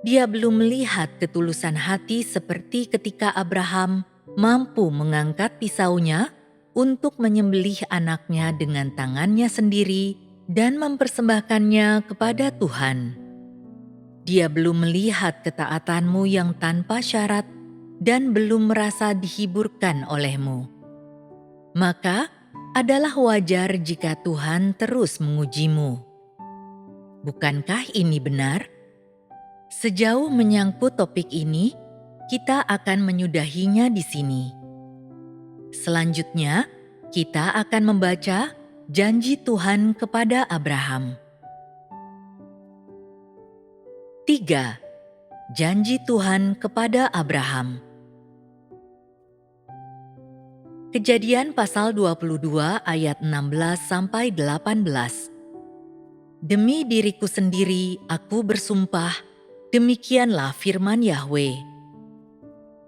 Dia belum melihat ketulusan hati seperti ketika Abraham mampu mengangkat pisaunya untuk menyembelih anaknya dengan tangannya sendiri dan mempersembahkannya kepada Tuhan. Dia belum melihat ketaatanmu yang tanpa syarat dan belum merasa dihiburkan olehmu. Maka adalah wajar jika Tuhan terus mengujimu. Bukankah ini benar? Sejauh menyangkut topik ini, kita akan menyudahinya di sini. Selanjutnya, kita akan membaca janji Tuhan kepada Abraham. 3. Janji Tuhan kepada Abraham. Kejadian pasal 22 ayat 16-18. Demi diriku sendiri aku bersumpah, demikianlah firman Yahweh.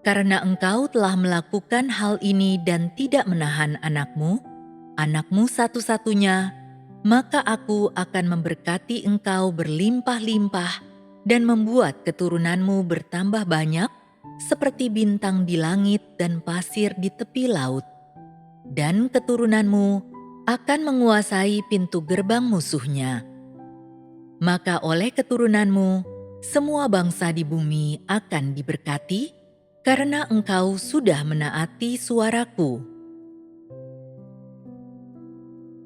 Karena engkau telah melakukan hal ini dan tidak menahan anakmu, anakmu satu-satunya, maka aku akan memberkati engkau berlimpah-limpah dan membuat keturunanmu bertambah banyak seperti bintang di langit dan pasir di tepi laut. Dan keturunanmu akan menguasai pintu gerbang musuhnya. Maka oleh keturunanmu, semua bangsa di bumi akan diberkati, karena engkau sudah menaati suaraku.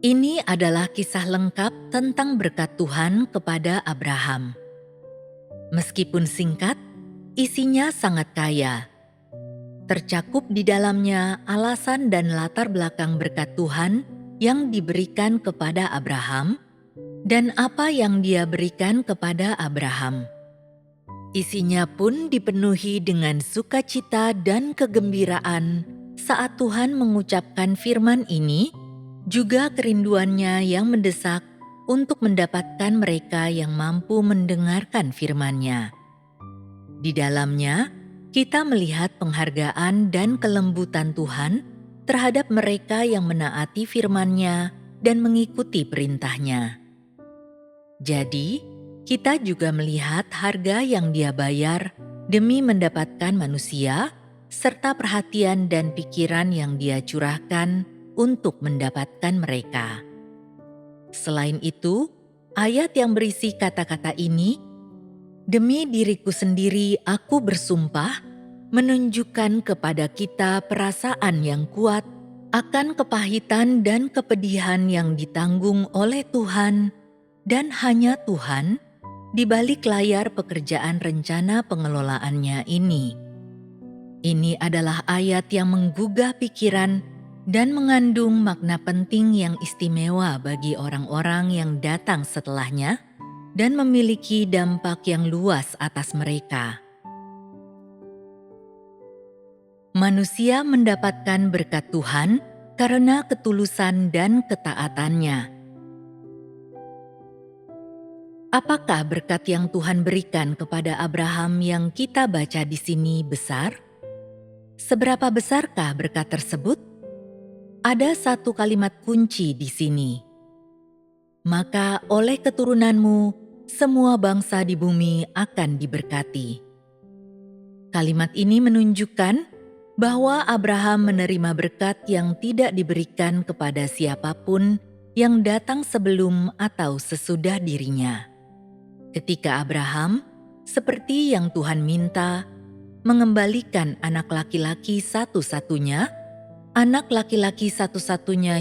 Ini adalah kisah lengkap tentang berkat Tuhan kepada Abraham. Meskipun singkat, isinya sangat kaya. Tercakup di dalamnya alasan dan latar belakang berkat Tuhan yang diberikan kepada Abraham dan apa yang Dia berikan kepada Abraham. Isinya pun dipenuhi dengan sukacita dan kegembiraan saat Tuhan mengucapkan firman ini, juga kerinduannya yang mendesak untuk mendapatkan mereka yang mampu mendengarkan firman-Nya. Di dalamnya, kita melihat penghargaan dan kelembutan Tuhan terhadap mereka yang menaati firman-Nya dan mengikuti perintah-Nya. Jadi, kita juga melihat harga yang Dia bayar demi mendapatkan manusia, serta perhatian dan pikiran yang Dia curahkan untuk mendapatkan mereka. Selain itu, ayat yang berisi kata-kata ini, "Demi diriku sendiri aku bersumpah," menunjukkan kepada kita perasaan yang kuat akan kepahitan dan kepedihan yang ditanggung oleh Tuhan dan hanya Tuhan di balik layar pekerjaan rencana pengelolaannya ini. Ini adalah ayat yang menggugah pikiran dan mengandung makna penting yang istimewa bagi orang-orang yang datang setelahnya dan memiliki dampak yang luas atas mereka. Manusia mendapatkan berkat Tuhan karena ketulusan dan ketaatannya. Apakah berkat yang Tuhan berikan kepada Abraham yang kita baca di sini besar? Seberapa besarkah berkat tersebut? Ada satu kalimat kunci di sini. "Maka oleh keturunanmu, semua bangsa di bumi akan diberkati." Kalimat ini menunjukkan bahwa Abraham menerima berkat yang tidak diberikan kepada siapapun yang datang sebelum atau sesudah dirinya. Ketika Abraham, seperti yang Tuhan minta, mengembalikan anak laki-laki satu-satunya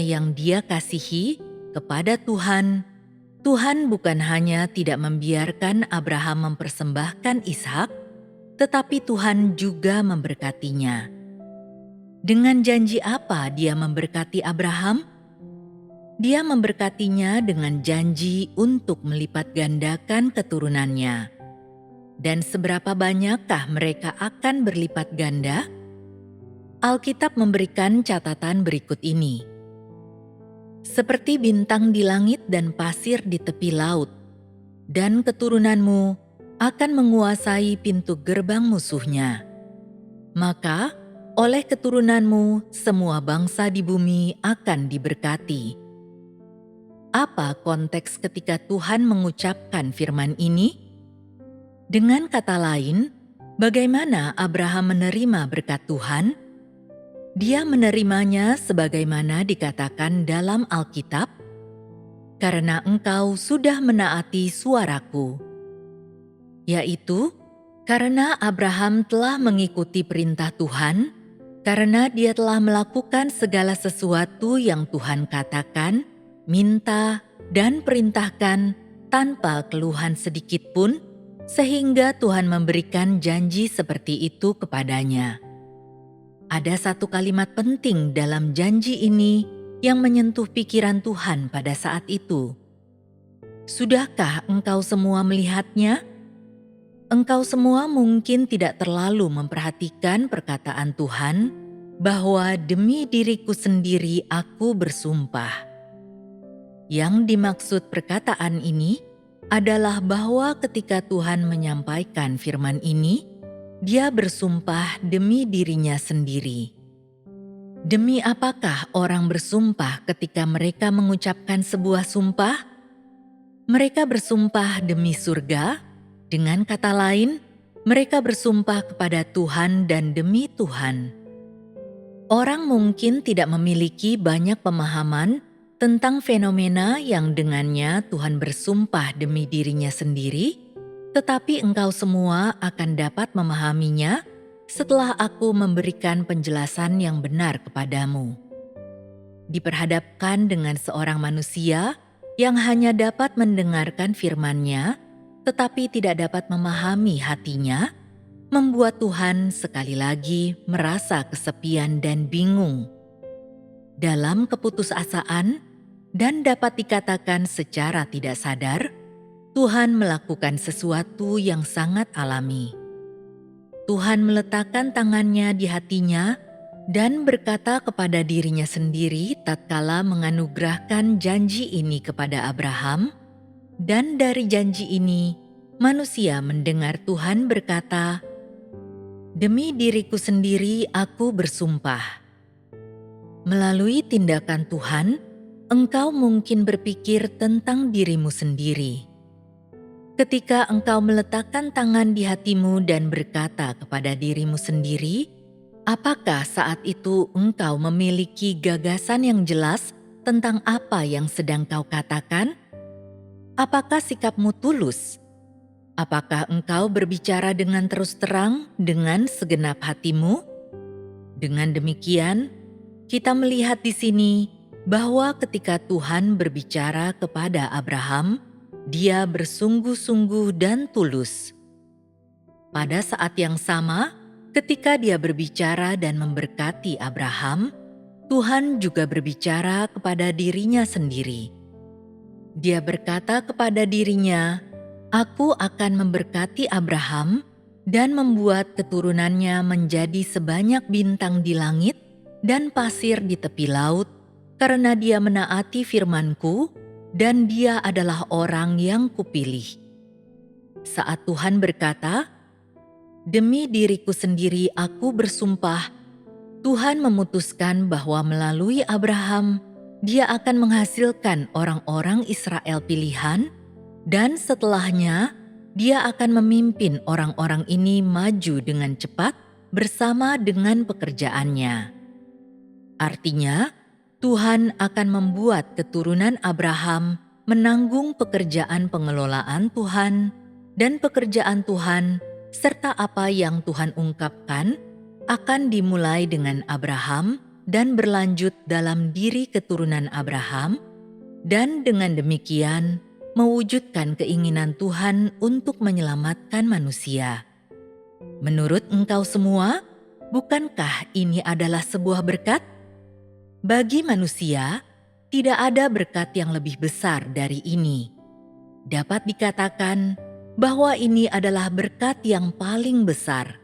yang Dia kasihi kepada Tuhan, Tuhan bukan hanya tidak membiarkan Abraham mempersembahkan Ishak, tetapi Tuhan juga memberkatinya. Dengan janji apa Dia memberkati Abraham? Dia memberkatinya dengan janji untuk melipat gandakan keturunannya. Dan seberapa banyakkah mereka akan berlipat ganda? Alkitab memberikan catatan berikut ini. "Seperti bintang di langit dan pasir di tepi laut, dan keturunanmu akan menguasai pintu gerbang musuhnya. Maka oleh keturunanmu semua bangsa di bumi akan diberkati." Apa konteks ketika Tuhan mengucapkan firman ini? Dengan kata lain, bagaimana Abraham menerima berkat Tuhan? Dia menerimanya sebagaimana dikatakan dalam Alkitab, "Karena engkau sudah menaati suaraku," yaitu karena Abraham telah mengikuti perintah Tuhan, karena dia telah melakukan segala sesuatu yang Tuhan katakan, minta, dan perintahkan tanpa keluhan sedikit pun, sehingga Tuhan memberikan janji seperti itu kepadanya. Ada satu kalimat penting dalam janji ini yang menyentuh pikiran Tuhan pada saat itu. Sudahkah engkau semua melihatnya? Engkau semua mungkin tidak terlalu memperhatikan perkataan Tuhan bahwa demi diriku sendiri aku bersumpah. Yang dimaksud perkataan ini adalah bahwa ketika Tuhan menyampaikan firman ini, Dia bersumpah demi dirinya sendiri. Demi apakah orang bersumpah ketika mereka mengucapkan sebuah sumpah? Mereka bersumpah demi surga. Dengan kata lain, mereka bersumpah kepada Tuhan dan demi Tuhan. Orang mungkin tidak memiliki banyak pemahaman tentang fenomena yang dengannya Tuhan bersumpah demi dirinya sendiri, tetapi engkau semua akan dapat memahaminya setelah aku memberikan penjelasan yang benar kepadamu. Diperhadapkan dengan seorang manusia yang hanya dapat mendengarkan firman-Nya, tetapi tidak dapat memahami hatinya, membuat Tuhan sekali lagi merasa kesepian dan bingung. Dalam keputusasaan dan dapat dikatakan secara tidak sadar, Tuhan melakukan sesuatu yang sangat alami. Tuhan meletakkan tangannya di hatinya dan berkata kepada dirinya sendiri tatkala menganugerahkan janji ini kepada Abraham, Dan dari janji ini, manusia mendengar Tuhan berkata, "Demi diriku sendiri aku bersumpah." Melalui tindakan Tuhan, engkau mungkin berpikir tentang dirimu sendiri. Ketika engkau meletakkan tangan di hatimu dan berkata kepada dirimu sendiri, apakah saat itu engkau memiliki gagasan yang jelas tentang apa yang sedang kau katakan? Apakah sikapmu tulus? Apakah engkau berbicara dengan terus terang dengan segenap hatimu? Dengan demikian, kita melihat di sini bahwa ketika Tuhan berbicara kepada Abraham, Dia bersungguh-sungguh dan tulus. Pada saat yang sama, ketika Dia berbicara dan memberkati Abraham, Tuhan juga berbicara kepada dirinya sendiri. Dia berkata kepada dirinya, "Aku akan memberkati Abraham dan membuat keturunannya menjadi sebanyak bintang di langit dan pasir di tepi laut, karena dia menaati firman-Ku dan dia adalah orang yang Kupilih." Saat Tuhan berkata, "Demi diriku sendiri aku bersumpah," Tuhan memutuskan bahwa melalui Abraham, Dia akan menghasilkan orang-orang Israel pilihan, dan setelahnya Dia akan memimpin orang-orang ini maju dengan cepat bersama dengan pekerjaannya. Artinya, Tuhan akan membuat keturunan Abraham menanggung pekerjaan pengelolaan Tuhan dan pekerjaan Tuhan, serta apa yang Tuhan ungkapkan akan dimulai dengan Abraham dan berlanjut dalam diri keturunan Abraham, dan dengan demikian mewujudkan keinginan Tuhan untuk menyelamatkan manusia. Menurut engkau semua, bukankah ini adalah sebuah berkat? Bagi manusia, tidak ada berkat yang lebih besar dari ini. Dapat dikatakan bahwa ini adalah berkat yang paling besar.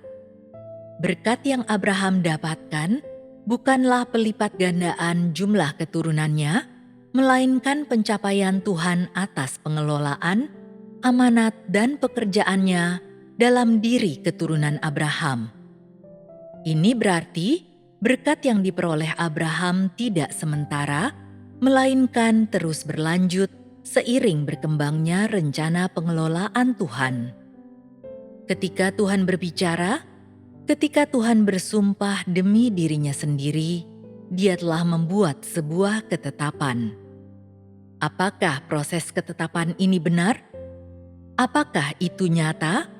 Berkat yang Abraham dapatkan bukanlah pelipat gandaan jumlah keturunannya, melainkan pencapaian Tuhan atas pengelolaan, amanat dan pekerjaannya dalam diri keturunan Abraham. Ini berarti berkat yang diperoleh Abraham tidak sementara, melainkan terus berlanjut seiring berkembangnya rencana pengelolaan Tuhan. Ketika Tuhan berbicara, ketika Tuhan bersumpah demi dirinya sendiri, Dia telah membuat sebuah ketetapan. Apakah proses ketetapan ini benar? Apakah itu nyata?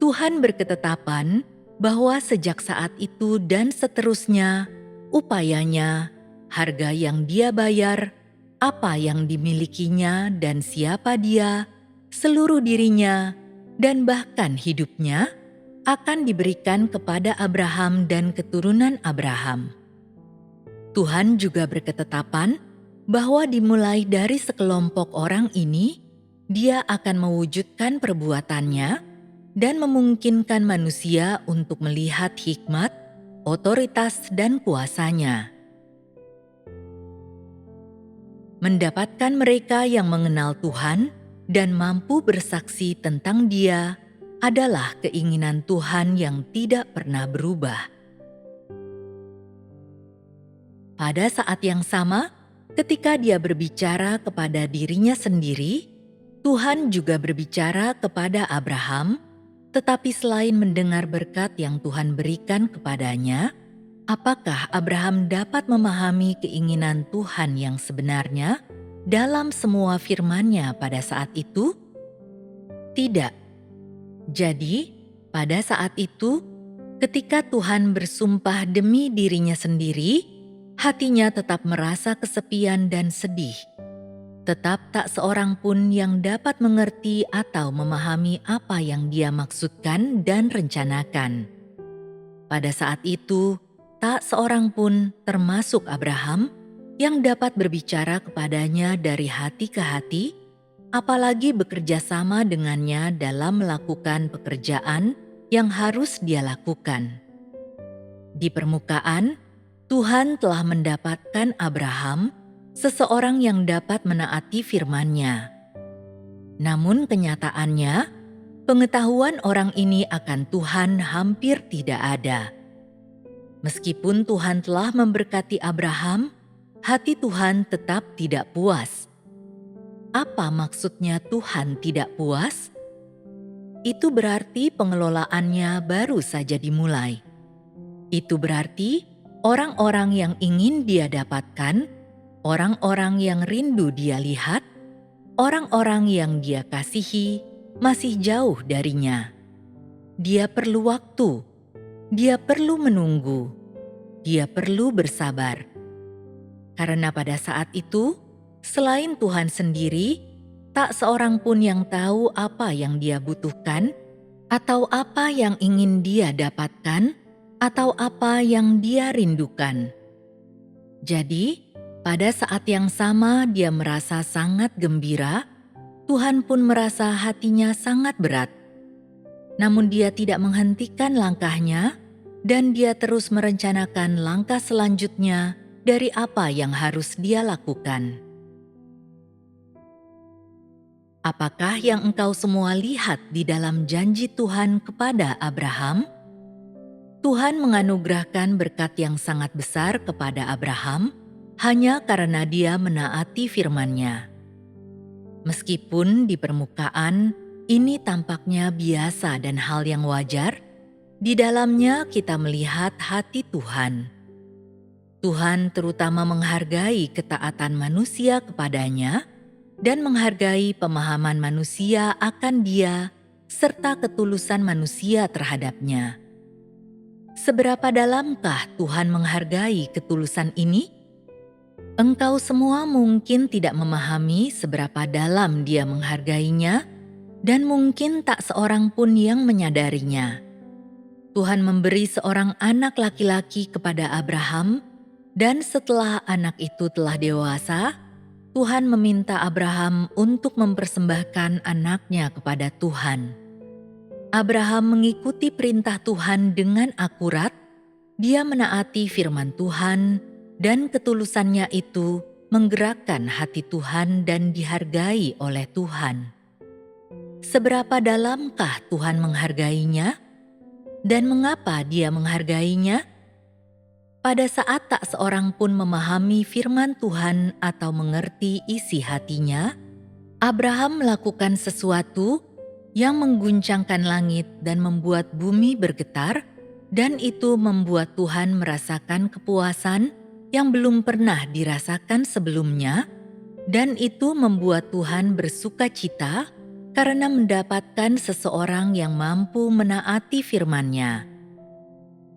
Tuhan berketetapan bahwa sejak saat itu dan seterusnya, upayanya, harga yang Dia bayar, apa yang dimilikinya dan siapa Dia, seluruh dirinya, dan bahkan hidupnya akan diberikan kepada Abraham dan keturunan Abraham. Tuhan juga berketetapan bahwa dimulai dari sekelompok orang ini, Dia akan mewujudkan perbuatannya dan memungkinkan manusia untuk melihat hikmat, otoritas, dan kuasanya. Mendapatkan mereka yang mengenal Tuhan dan mampu bersaksi tentang Dia adalah keinginan Tuhan yang tidak pernah berubah. Pada saat yang sama, ketika Dia berbicara kepada dirinya sendiri, Tuhan juga berbicara kepada Abraham. Tetapi selain mendengar berkat yang Tuhan berikan kepadanya, apakah Abraham dapat memahami keinginan Tuhan yang sebenarnya dalam semua firman-Nya pada saat itu? Tidak. Jadi, pada saat itu, ketika Tuhan bersumpah demi dirinya sendiri, hatinya tetap merasa kesepian dan sedih. Tetap tak seorang pun yang dapat mengerti atau memahami apa yang Dia maksudkan dan rencanakan. Pada saat itu, tak seorang pun, termasuk Abraham, yang dapat berbicara kepadanya dari hati ke hati, apalagi bekerja sama dengannya dalam melakukan pekerjaan yang harus dia lakukan. Di permukaan, Tuhan telah mendapatkan Abraham, seseorang yang dapat menaati firman-Nya. Namun kenyataannya, pengetahuan orang ini akan Tuhan hampir tidak ada. Meskipun Tuhan telah memberkati Abraham, hati Tuhan tetap tidak puas. Apa maksudnya Tuhan tidak puas? Itu berarti pengelolaannya baru saja dimulai. Itu berarti orang-orang yang ingin dia dapatkan, orang-orang yang rindu dia lihat, orang-orang yang dia kasihi masih jauh darinya. Dia perlu waktu, dia perlu menunggu, dia perlu bersabar. Karena pada saat itu, selain Tuhan sendiri, tak seorang pun yang tahu apa yang dia butuhkan, atau apa yang ingin dia dapatkan, atau apa yang dia rindukan. Jadi, pada saat yang sama dia merasa sangat gembira, Tuhan pun merasa hatinya sangat berat. Namun dia tidak menghentikan langkahnya, dan dia terus merencanakan langkah selanjutnya dari apa yang harus dia lakukan. Apakah yang engkau semua lihat di dalam janji Tuhan kepada Abraham? Tuhan menganugerahkan berkat yang sangat besar kepada Abraham hanya karena dia menaati firman-Nya. Meskipun di permukaan ini tampaknya biasa dan hal yang wajar, di dalamnya kita melihat hati Tuhan. Tuhan terutama menghargai ketaatan manusia kepadanya dan menghargai pemahaman manusia akan Dia serta ketulusan manusia terhadapnya. Seberapa dalamkah Tuhan menghargai ketulusan ini? Engkau semua mungkin tidak memahami seberapa dalam Dia menghargainya, dan mungkin tak seorang pun yang menyadarinya. Tuhan memberi seorang anak laki-laki kepada Abraham, dan setelah anak itu telah dewasa, Tuhan meminta Abraham untuk mempersembahkan anaknya kepada Tuhan. Abraham mengikuti perintah Tuhan dengan akurat, dia menaati firman Tuhan, dan ketulusannya itu menggerakkan hati Tuhan dan dihargai oleh Tuhan. Seberapa dalamkah Tuhan menghargainya? Dan mengapa Dia menghargainya? Pada saat tak seorang pun memahami firman Tuhan atau mengerti isi hatinya, Abraham melakukan sesuatu yang mengguncangkan langit dan membuat bumi bergetar, dan itu membuat Tuhan merasakan kepuasan yang belum pernah dirasakan sebelumnya, dan itu membuat Tuhan bersukacita karena mendapatkan seseorang yang mampu menaati firman-Nya.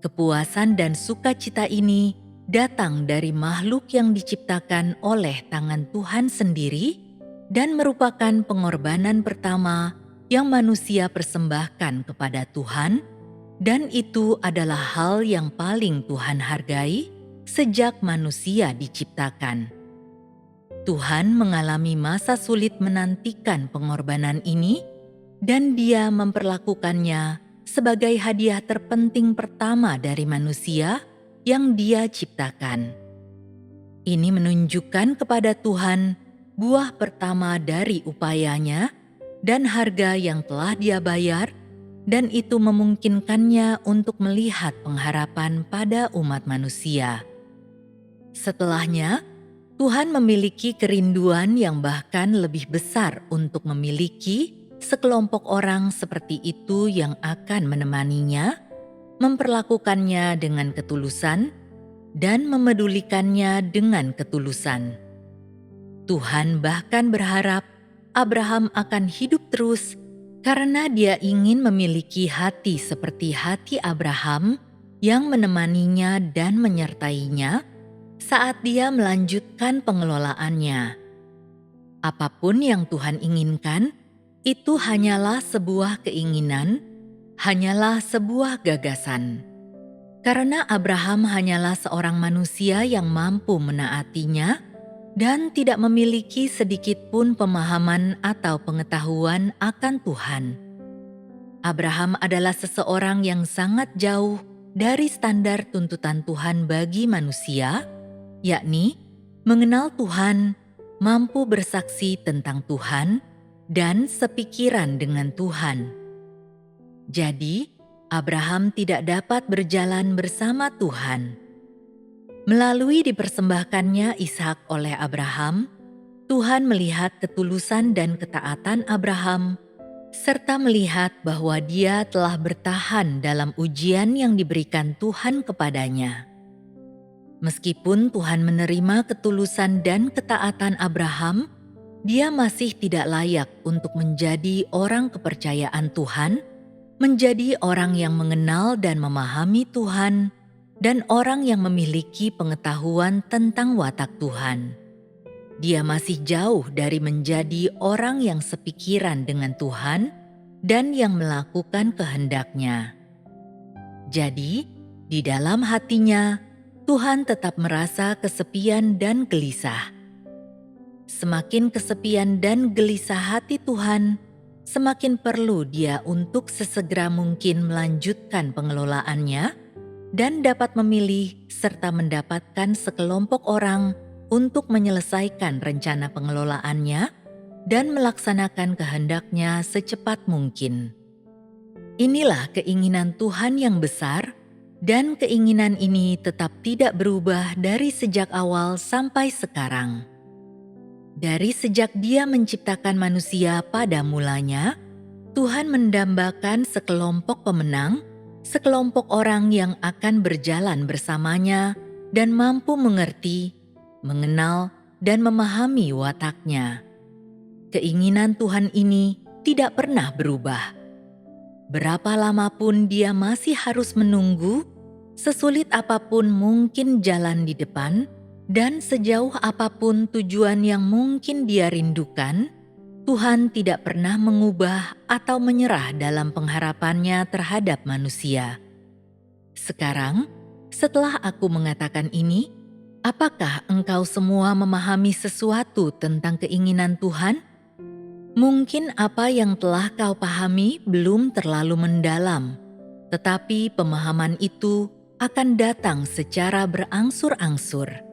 Kepuasan dan sukacita ini datang dari makhluk yang diciptakan oleh tangan Tuhan sendiri dan merupakan pengorbanan pertama yang manusia persembahkan kepada Tuhan, dan itu adalah hal yang paling Tuhan hargai sejak manusia diciptakan. Tuhan mengalami masa sulit menantikan pengorbanan ini, dan Dia memperlakukannya sebagai hadiah terpenting pertama dari manusia yang Dia ciptakan. Ini menunjukkan kepada Tuhan buah pertama dari upayanya dan harga yang telah Dia bayar, dan itu memungkinkannya untuk melihat pengharapan pada umat manusia. Setelahnya, Tuhan memiliki kerinduan yang bahkan lebih besar untuk memiliki sekelompok orang seperti itu yang akan menemaninya, memperlakukannya dengan ketulusan, dan memedulikannya dengan ketulusan. Tuhan bahkan berharap Abraham akan hidup terus karena Dia ingin memiliki hati seperti hati Abraham yang menemaninya dan menyertainya saat dia melanjutkan pengelolaannya. Apapun yang Tuhan inginkan, itu hanyalah sebuah keinginan, hanyalah sebuah gagasan. Karena Abraham hanyalah seorang manusia yang mampu menaatinya dan tidak memiliki sedikit pun pemahaman atau pengetahuan akan Tuhan. Abraham adalah seseorang yang sangat jauh dari standar tuntutan Tuhan bagi manusia, yakni mengenal Tuhan, mampu bersaksi tentang Tuhan, dan sepikiran dengan Tuhan. Jadi, Abraham tidak dapat berjalan bersama Tuhan. Melalui dipersembahkannya Ishak oleh Abraham, Tuhan melihat ketulusan dan ketaatan Abraham, serta melihat bahwa dia telah bertahan dalam ujian yang diberikan Tuhan kepadanya. Meskipun Tuhan menerima ketulusan dan ketaatan Abraham, dia masih tidak layak untuk menjadi orang kepercayaan Tuhan, menjadi orang yang mengenal dan memahami Tuhan, dan orang yang memiliki pengetahuan tentang watak Tuhan. Dia masih jauh dari menjadi orang yang sepikiran dengan Tuhan dan yang melakukan kehendak-Nya. Jadi, di dalam hatinya, Tuhan tetap merasa kesepian dan gelisah. Semakin kesepian dan gelisah hati Tuhan, semakin perlu dia untuk sesegera mungkin melanjutkan pengelolaannya dan dapat memilih serta mendapatkan sekelompok orang untuk menyelesaikan rencana pengelolaannya dan melaksanakan kehendak-Nya secepat mungkin. Inilah keinginan Tuhan yang besar, dan keinginan ini tetap tidak berubah dari sejak awal sampai sekarang. Dari sejak Dia menciptakan manusia pada mulanya, Tuhan mendambakan sekelompok pemenang, sekelompok orang yang akan berjalan bersamanya dan mampu mengerti, mengenal, dan memahami watak-Nya. Keinginan Tuhan ini tidak pernah berubah. Berapa lama pun Dia masih harus menunggu, sesulit apapun mungkin jalan di depan, dan sejauh apapun tujuan yang mungkin Dia rindukan, Tuhan tidak pernah mengubah atau menyerah dalam pengharapan-Nya terhadap manusia. Sekarang, setelah aku mengatakan ini, apakah engkau semua memahami sesuatu tentang keinginan Tuhan? Mungkin apa yang telah kau pahami belum terlalu mendalam, tetapi pemahaman itu akan datang secara berangsur-angsur.